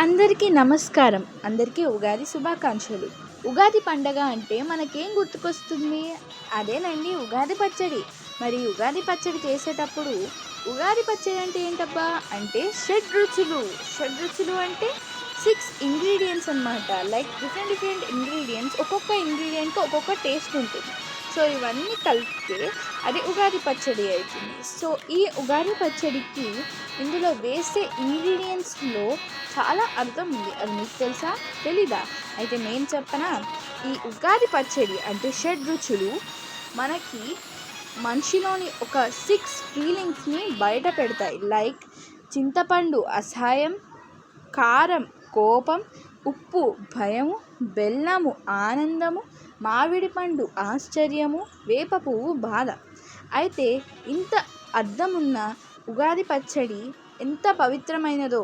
అందరికీ నమస్కారం. అందరికీ ఉగాది శుభాకాంక్షలు. ఉగాది పండగ అంటే మనకేం గుర్తుకొస్తుంది? అదేనండి ఉగాది పచ్చడి. మరి ఉగాది పచ్చడి చేసేటప్పుడు ఉగాది పచ్చడి అంటే ఏంటబ్బా? అంటే షడ్‌రుచులు. షడ్‌రుచులు అంటే 6 ఇంగ్రీడియెంట్స్ అనమాట. Like different different ingredients. ఒక్కొక్క ఇంగ్రీడియెంట్‌కి ఒక్కొక్క టేస్ట్ ఉంటుంది. సో, ఇవన్నీ కలిపితే అది ఉగాది పచ్చడి అవుతుంది. సో, ఈ ఉగాది పచ్చడికి ఇందులో వేసే ఇంగ్రీడియెంట్స్‌లో చాలా అర్థం ఉంది. అది మీకు తెలుసా? తెలీదా? అయితే నేను చెప్పనా? ఈ ఉగాది పచ్చడి అంటే షడ్‌రుచులు మనకి మనిషిలోని ఒక 6 ఫీలింగ్స్‌ని బయట పెడతాయి. లైక్ చింతపండు అసహ్యం, కారం కోపం, ఉప్పు భయము, బెల్లము ఆనందము, మామిడి పండు ఆశ్చర్యము, వేప పువ్వు బాధ. అయితే ఇంత అర్థమున్న ఉగాది పచ్చడి ఎంత పవిత్రమైనదో